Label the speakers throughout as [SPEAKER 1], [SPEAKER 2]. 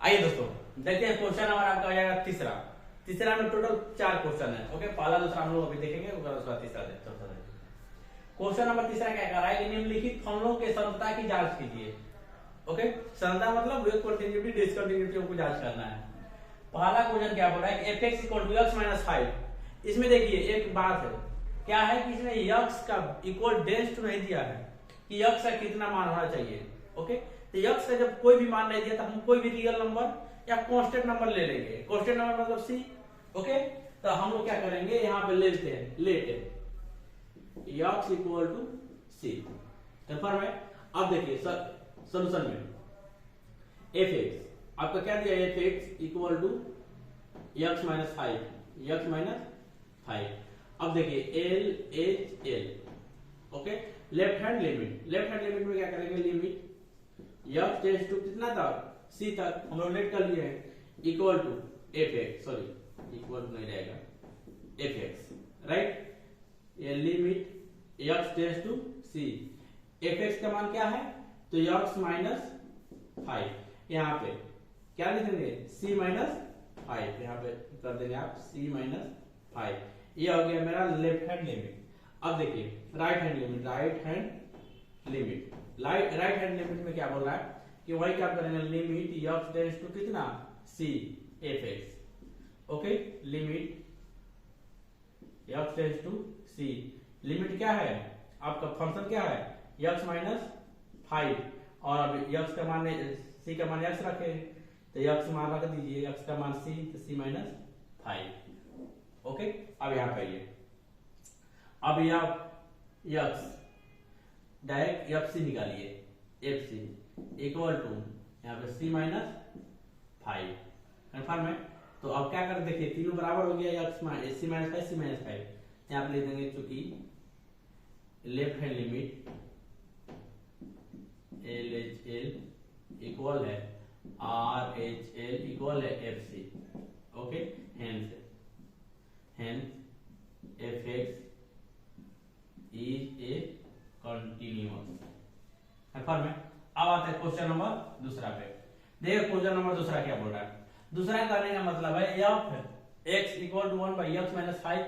[SPEAKER 1] आइए दोस्तों देखते हैं क्वेश्चन नंबर आपका हो जाएगा तीसरा। तीसरा में टोटल 4 क्वेश्चन है। ओके, पहला दूसरा हम लोग अभी देखेंगे, उसका तीसरा देखते हैं। क्वेश्चन नंबर तीसरा क्या कह रहा है कि निम्नलिखित फॉर्मूलों के संतता की जांच कीजिए। ओके, संतता मतलब विरोध कंटिन्यूटी डिसकंटिन्यूटी को जांच करना है। पहला क्वेश्चन क्या बोल रहा है, f(x = x - 5)। इसमें देखिए एक बात है, क्या है कि इसमें x का इक्वल डेंस टू नहीं दिया है कि x का कितना मान होना चाहिए। ओके, तो x का जब कोई भी मान नहीं दिया तो हम कोई भी रियल नंबर या कांस्टेंट नंबर ले लेंगे। कांस्टेंट नंबर मतलब c। ओके, तो हम लोग क्या करेंगे, यहाँ पे लेते हैं x = c। कंफर्म है। अब देखिए सॉल्यूशन में f(x) आपका क्या दिया, f(x = x - 5)। x - 5। अब देखिए LHL। Okay, left hand limit में क्या करेंगे, लिमिट x टेंड्स टू कितना तक, c तक हम लोग लेट कर लिए हैं, equal to f(x), sorry equal to नहीं रहेगा, f(x), राइट। ये limit x tends to c, f(x) का मान क्या है, तो x - 5। यहाँ पे क्या लिखेंगे, c - 5, यहाँ पे कर देंगे आप c - 5। ये हो गया मेरा लेफ्ट हैंड लिमिट। अब देखिए राइट हैंड लिमिट में क्या बोल रहा है कि वही क्या करेंगे, लिमिट x टेंड्स टू कितना, c f(x). Okay, limit x tends to c, limit क्या है आपका, फंक्शन क्या है, x - 5, और अब x का मान c का मान x रखे, तो x मान रख दीजिए, x का मान c, तो c - 5। ओके, अब यहाँ पे आइए, अब यह x डायरेक्ट fc निकालिए, fc इक्वल टू यहाँ पे c - 5। कंफर्म है। तो अब क्या कर, देखिए तीनों बराबर हो गया, x c - 5 c - 5। यहाँ पे ले देंगे, चूंकि left hand limit LHL equal है RHL इक्वल है fc। Okay, hence f(x) is a continuous। Confirm है। अब आता है क्वेश्चन नंबर दूसरा पे। देखिए क्वेश्चन नंबर दूसरा क्या बोल रहा है, दूसरा करने का मतलब है f(x = 1/x - 5)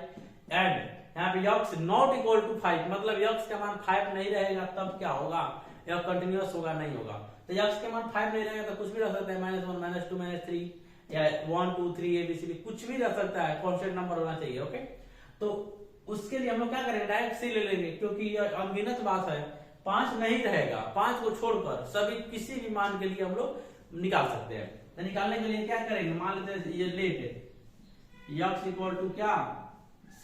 [SPEAKER 1] एंड यहाँ पे x not equal to 5, मतलब x का मान 5 नहीं रहेगा तब क्या होगा, यह कंटिन्यूअस होगा नहीं होगा। तो x का मान 5 नहीं रहेगा तो कुछ भी रह सकता है, -1 -2 -3 या 1 2 3 ABCD कुछ भी रह सकता है, कांस्टेंट नंबर होना चाहिए। ओके, तो उसके लिए हम लोग क्या करेंगे, डायरेक्ट c ले लेंगे, क्योंकि यह अनगिनत बात है, 5 नहीं रहेगा, 5 को छोड़कर सभी किसी भी मान के लिए हम लोग निकाल सकते हैं। तो निकालने के लिए क्या करेंगे, मान लेते हैं ये लेट है, x = क्या, c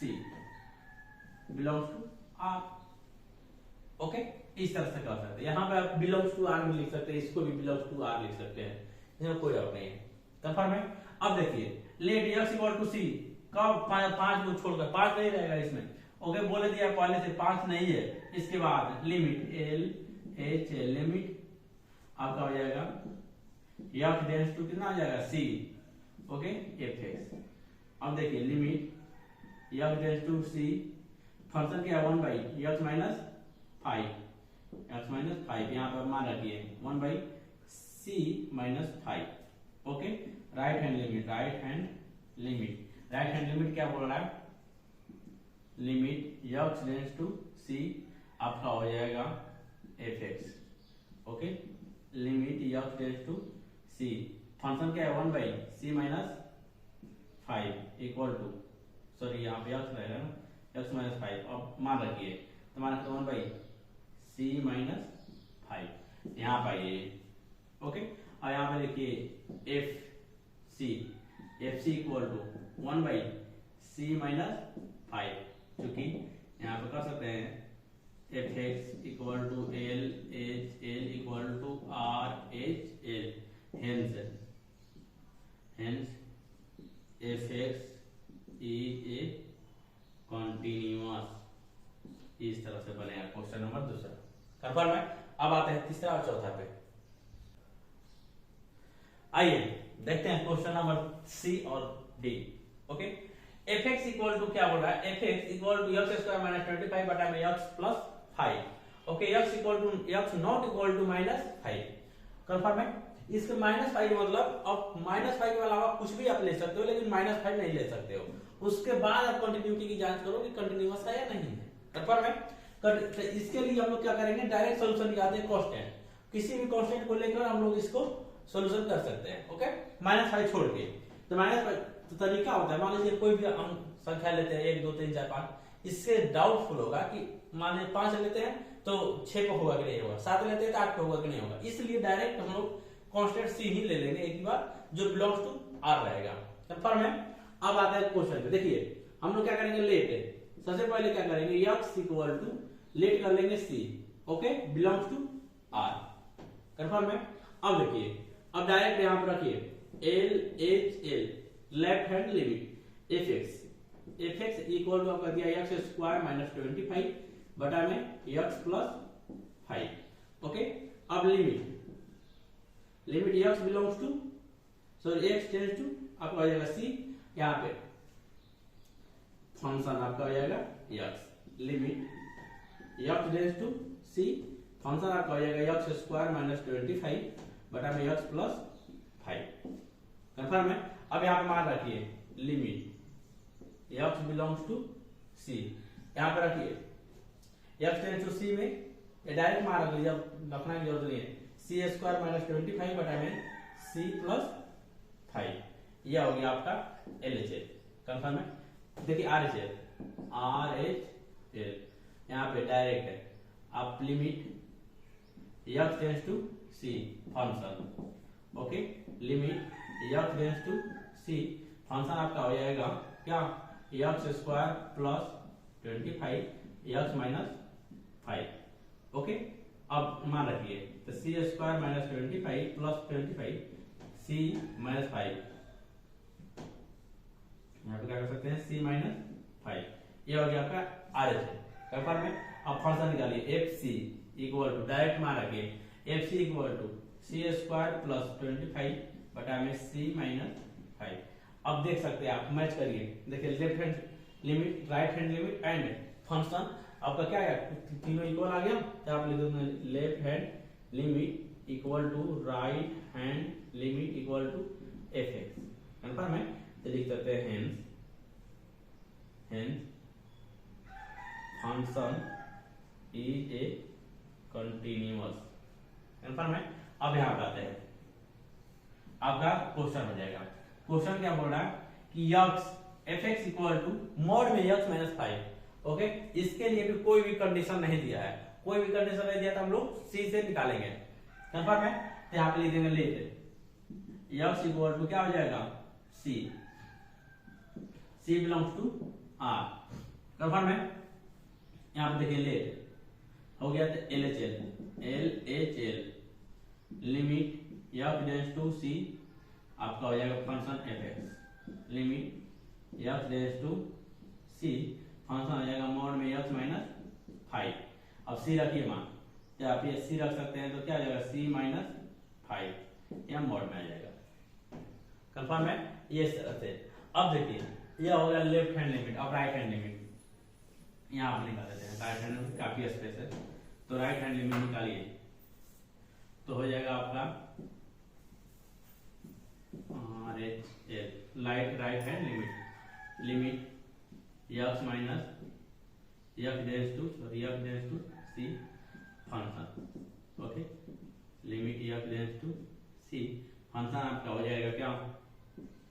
[SPEAKER 1] belongs to r। Okay, इस तरह से कर सकते हैं। यहाँ पे आप बिलोंग्स टू r भी लिख सकते हैं, इसको भी बिलोंग्स टू r लिख सकते हैं, इसमें कोई डाउट नहीं है। कंफर्म है। अब देखिए लेट x = c, कब 5 को छोड़कर, 5 नहीं रहेगा इसमें। ओके, बोले दिया पहले से 5 नहीं है। इसके बाद लिमिट LHL, लिमिट आपका हो जाएगा x टेंड्स टू कितना आ जाएगा, c। Okay, f(x). अब देखिए limit x tends to c, function क्या है 1/x - 5, यहाँ पर मान रखिए 1/c - 5। Okay, right hand limit क्या बोल रहा है, limit x tends to c आपका हो जाएगा f(x). Okay, limit x tends to c, function क्या है 1/c - 5 इक्वल टू, सॉरी यहाँ पे x रहेगा ना, x - 5। अब मान रखिए, तो मान रखते 1/c - 5 यहाँ पर ये। ओके, और यहाँ पे देखिए fc इक्वल टू 1/c - 5, क्योंकि यहाँ पे कर सकते हैं f(x) = LHL = RHL, hence f(x) is a continuous। इस तरह से बनेगा क्वेश्चन नंबर दूसरा। कंफर्म है। अब आते हैं तीसरा और चौथा पे। आइए देखते हैं क्वेश्चन नंबर सी और D. Okay, f(x) equal to क्या बोल रहा है, f(x) इक्वल टू x² - 25 बटा में x + 5। Okay, x not equal to -5। Confirm है। इसके -5 मतलब अब -5 के अलावा कुछ भी आप ले सकते हो, लेकिन -5 नहीं ले सकते हो। उसके बाद आप कंटिन्यूटी की जांच करो कि कंटिन्यूअस है या नहीं है। कंफर्म है? तो इसके लिए हम लोग क्या करेंगे, डायरेक्ट सोल्यूशन निकालते हैं कांस्टेंट, किसी भी कांस्टेंट को लेकर हम लोग इसको सोल्यूशन कर सकते हैं। ओके, -5 छोड़ के। तो -5 तो तरीका होता है, मान लीजिए कोई भी हम संख्या लेते हैं 1 2 3 4 5, इससे डाउटफुल होगा कि मान लीजिए 5 लेते हैं तो 6 पे होगा कि नहीं होगा, 7 लेते हैं तो 8 पे होगा कि नहीं होगा। इसलिए डायरेक्ट हम लोग कांस्टेंट सी ही ले लेंगे एक बार, जो बिलोंग्स टू आर रहेगा। कंफर्म है? अब आता है क्वेश्चन पे। देखिए हम लोग क्या करेंगे, लेट। सबसे पहले क्या करेंगे, x इक्वल टू लेट कर लेंगे c, okay, belongs to R. Confirm है? अब देखिए, अब डायरेक्ट यहां पर रखिए LHL left hand limit fx equal to आपका दिया x स्क्वायर माइनस 25 बटा में x प्लस 5। ओके, अब limit x belongs to sorry x tends to आपका हो जाएगा c, यहाँ पे फंक्शन आपका हो जाएगा x, limit x tends to c, function आपका हो जाएगा x स्क्वायर माइनस 25 बटा में x प्लस 5। कंफर्म है? अब यहाँ पे मान रखिए limit x belongs to c, यहाँ पे रखिए x टेंड्स टू c में ये डायरेक्ट मान रखिए, जब रखना की जरूरत नहीं है, c स्क्वायर माइनस 25 बटा में c प्लस 5, यह हो गया आपका LHL। कंफर्म है? देखिए RHL यहाँ पे डायरेक्ट है, आप limit x tends to c function, okay, limit x tends to c function आपका हो जाएगा क्या, x square plus 25 x minus 5। Okay, अब मान रखिए तो c square minus 25 plus 25 c minus 5, यहाँ पे क्या कर सकते हैं c माइनस 5, ये हो गया आपका RHL। कंफर्म है? अब फंक्शन निकालिए fc इक्वल टू डायरेक्ट मान रखिए fc equal to c square plus 25 बटा में c माइनस 5। अब देख सकते हैं आप, मैच करिए, देखिए left hand limit, right hand limit and function आपका क्या है, तीनों इक्वल आ गया। तो आप लिख दो left hand limit equal to right hand limit equal to fx। Confirm है? तो लिख सकते हैं hence function is a continuous. Confirm है? अब यहां पे आते हैं, आपका क्वेश्चन हो जाएगा। क्वेश्चन क्या बोल रहा है कि x fx equal to mod में x माइनस 5। ओके, इसके लिए भी कोई भी कंडीशन नहीं दिया है, कोई भी कंडीशन नहीं दिया तो हम लोग c से निकालेंगे। कंफर्म है? तो यहाँ पे लिख देंगे लेट x इक्वल टू क्या हो जाएगा c belongs to r। Confirm है? यहाँ पे देखिए लेट हो गया तो LHL limit x tends to c आपका हो जाएगा function fx, limit x tends to c function हो जाएगा मॉड में x माइनस 5। अब c रखिए मान, तो आप ये c रख सकते हैं, तो क्या आ जाएगा c माइनस 5, यह मॉड में आ जाएगा। कंफर्म है? ये तरह से। अब देखिए यह हो गया लेफ्ट हैंड लिमिट। अब राइट हैंड लिमिट यहाँ आप निकाल देते हैं, राइट हैंड में काफी स्पेस है, तो राइट हैंड लिमिट निकालिए, तो हो जाएगा आपका right hand limit x minus x tends to c function, okay, limit x tends to c function आपका हो जाएगा क्या,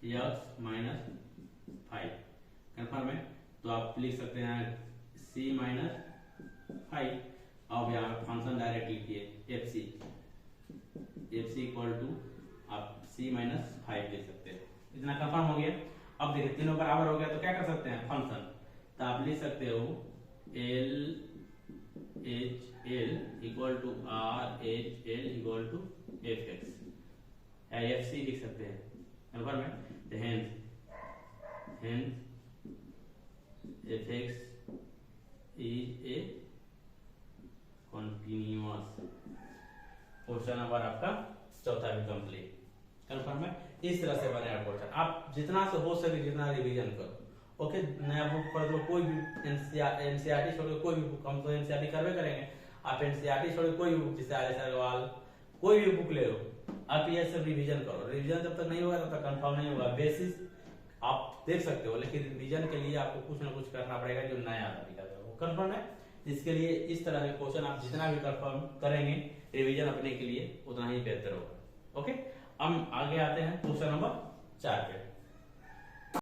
[SPEAKER 1] x माइनस 5। कंफर्म है? तो आप लिख सकते हैं c माइनस 5। अब यहाँ फंक्शन डायरेक्ट लिखिए fc इक्वल टू आप c माइनस 5 लिख सकते हैं। इतना कंफर्म हो गया। अब देखिए तीनों बराबर हो गया तो क्या कर सकते हैं, फंक्शन, तो आप लिख सकते हो LHL equal to RHL equal to fx, fc लिख सकते हैं। कंफर्म है? तो hence fx is a continuous। Question number आपका चौथा भी कंप्लीट। कंफर्म है? इस तरह से बनेगा क्वेश्चन। आप जितना से हो सके जितना रिवीजन करो। ओके, नया बुक पढ़ लो, कोई भी एनसीईआरटी छोड़ के कोई भी बुक, हम तो एनसीईआरटी करवे करेंगे, आप एनसीईआरटी छोड़ के कोई भी बुक, जैसे आर एस अग्रवाल कोई भी बुक ले लो, आप ये सब रिवीजन करो। रिवीजन जब तक नहीं होगा तब तक कंफर्म नहीं होगा। बेसिस आप देख सकते हो, लेकिन रिवीजन के लिए आपको कुछ ना कुछ करना पड़ेगा जो नया तरीका है वो कंफर्म है। इसके लिए इस तरह के क्वेश्चन आप जितना भी कंफर्म करेंगे रिवीजन अपने के लिए उतना ही बेहतर होगा। ओके, हम आगे आते हैं क्वेश्चन नंबर 4 पे।